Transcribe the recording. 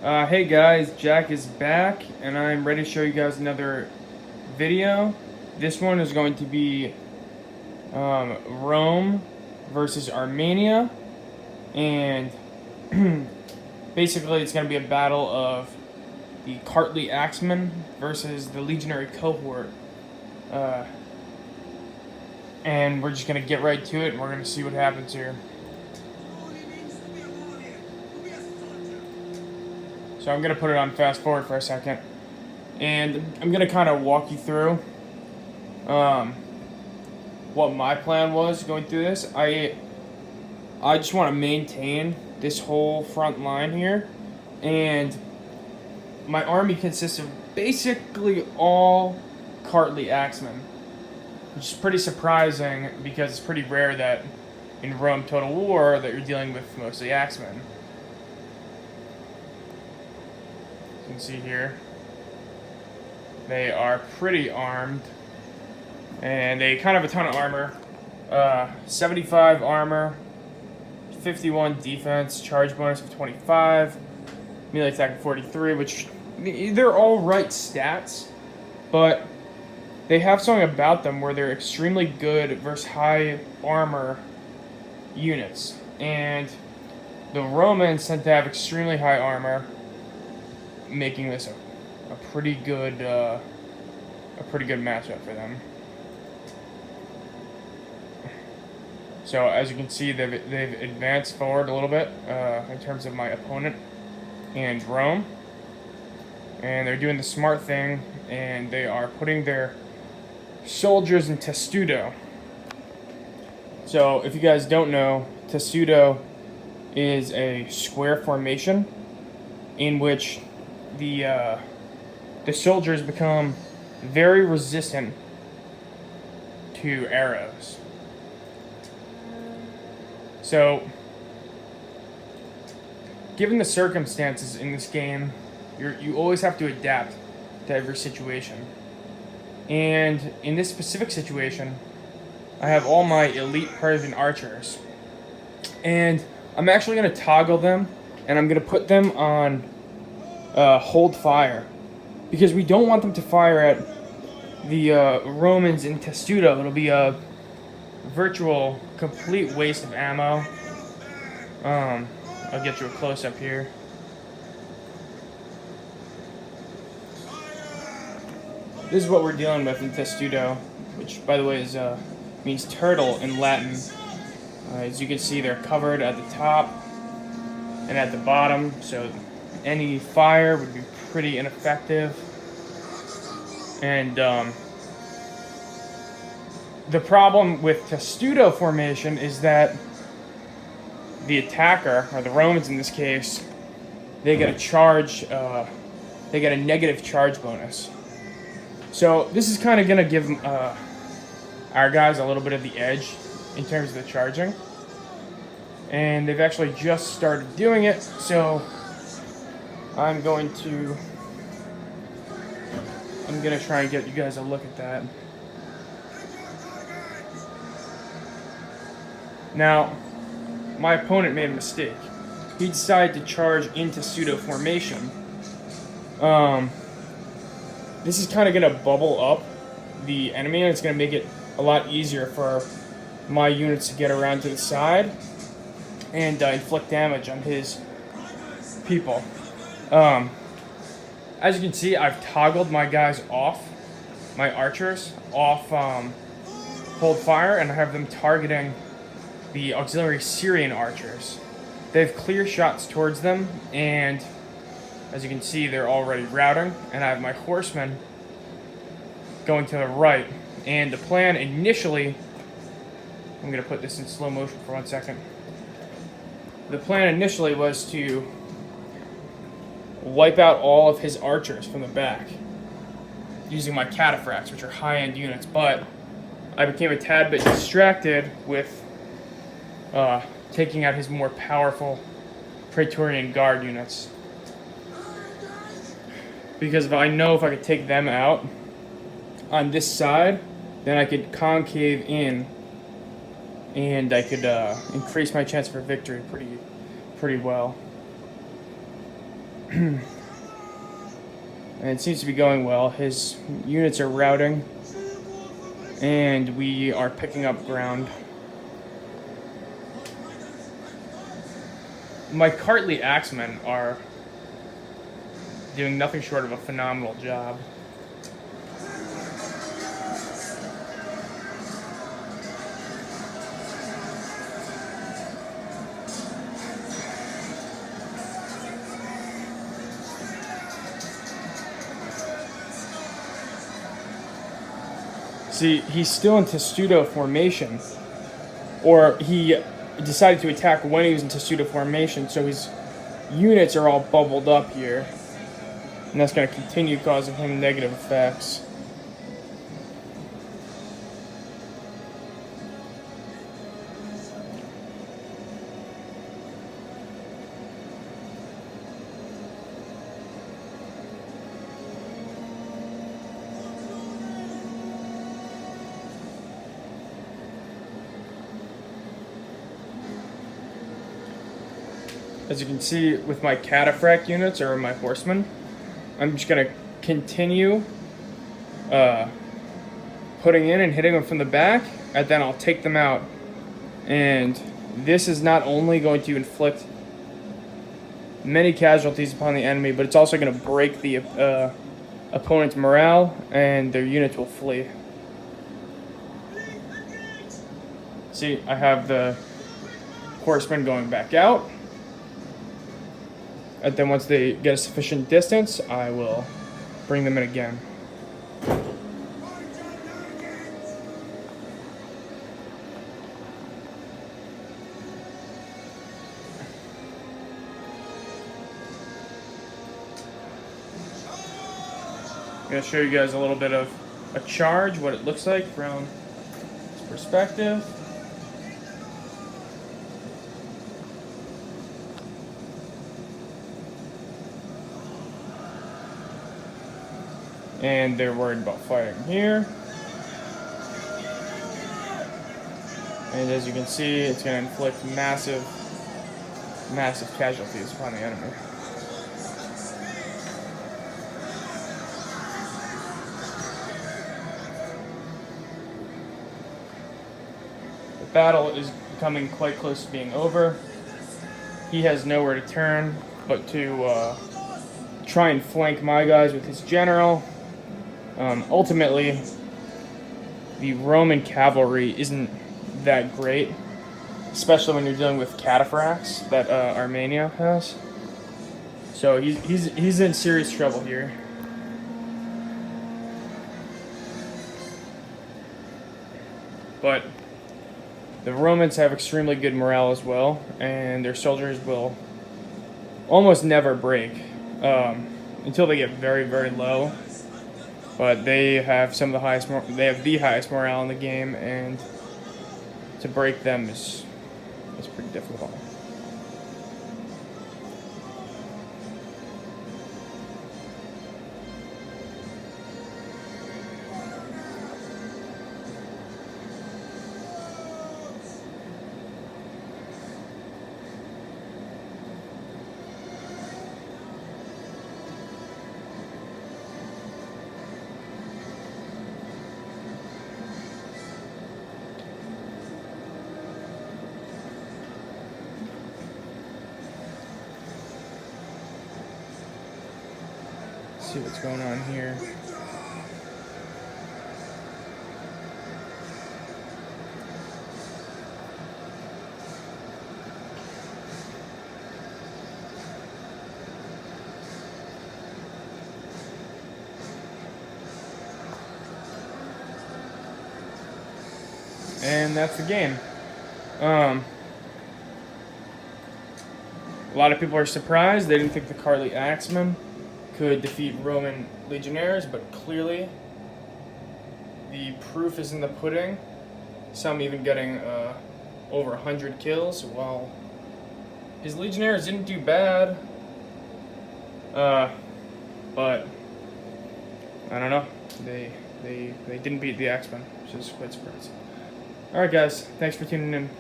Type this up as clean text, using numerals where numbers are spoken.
Hey guys, Jack is back, and I'm ready to show you guys another video. This one is going to be Rome versus Armenia, and basically it's going to be a battle of the Kartli axeman versus the legionary cohort. And we're just going to get right to it, and we're going to see what happens here. So I'm going to put it on fast forward for a second. And I'm going to kind of walk you through what my plan was going through this. I just want to maintain this whole front line here. And my army consists of basically all Kartli axemen, which is pretty surprising because it's pretty rare that in Rome Total War that you're dealing with mostly axemen. You can see here, they are pretty armed, and they kind of have a ton of armor. 75 armor, 51 defense, charge bonus of 25, melee attack of 43, which they're all right stats, but they have something about them where they're extremely good versus high armor units, and the Romans tend to have extremely high armor, making this a pretty good matchup for them. So as you can see, they've advanced forward a little bit in terms of my opponent and Rome, and they're doing the smart thing, and they are putting their soldiers in testudo. So if you guys don't know, testudo is a square formation in which the soldiers become very resistant to arrows. So, given the circumstances in this game, you always have to adapt to every situation. And in this specific situation, I have all my elite Persian archers, and I'm actually going to toggle them, and I'm going to put them on hold fire, because we don't want them to fire at the Romans in testudo. It'll be a virtual complete waste of ammo. I'll get you a close-up here. This is what we're dealing with in testudo, which, by the way, is means turtle in Latin. As you can see, they're covered at the top and at the bottom, so any fire would be pretty ineffective. And the problem with testudo formation is that the attacker, or the Romans in this case, they get a charge, they get a negative charge bonus. So this is kind of going to give our guys a little bit of the edge in terms of the charging. And they've actually just started doing it, so I'm gonna try and get you guys a look at that. Now, my opponent made a mistake. He decided to charge into pseudo formation. This is kind of gonna bubble up the enemy, and it's gonna make it a lot easier for my units to get around to the side and inflict damage on his people. As you can see, I've toggled my guys off, my archers, off hold fire, and I have them targeting the auxiliary Syrian archers. They have clear shots towards them, and as you can see, they're already routing, and I have my horsemen going to the right. And the plan initially, I'm going to put this in slow motion for 1 second. The plan initially was to wipe out all of his archers from the back using my cataphracts, which are high-end units, but I became a tad bit distracted with taking out his more powerful Praetorian Guard units, because if I know if I could take them out on this side, then I could concave in and I could increase my chance for victory pretty well. And it seems to be going well. His units are routing, and we are picking up ground. My Kartli axemen are doing nothing short of a phenomenal job. See, he's still in testudo formation, or he decided to attack when he was in testudo formation, so his units are all bubbled up here, and that's going to continue causing him negative effects. As you can see with my cataphract units, or my horsemen, I'm just going to continue putting in and hitting them from the back, and then I'll take them out. And this is not only going to inflict many casualties upon the enemy, but it's also going to break the opponent's morale, and their units will flee. See, I have the horsemen going back out. And then once they get a sufficient distance, I will bring them in again. I'm going to show you guys a little bit of a charge, what it looks like from this perspective. And they're worried about fighting here. And as you can see, it's going to inflict massive casualties upon the enemy. The battle is becoming quite close to being over. He has nowhere to turn but to try and flank my guys with his general. Ultimately, the Roman cavalry isn't that great, especially when you're dealing with cataphracts that Armenia has. So he's in serious trouble here. But the Romans have extremely good morale as well, and their soldiers will almost never break until they get very, very low. But they have some of the highest. They have the highest morale in the game, and to break them is pretty difficult. See what's going on here. And that's the game. A lot of people are surprised. They didn't think the Kartli axeman could defeat Roman legionnaires, but clearly the proof is in the pudding. Some even getting over 100 kills, while his legionnaires didn't do bad. But I don't know. They didn't beat the axeman, which is quite surprising. All right, guys. Thanks for tuning in.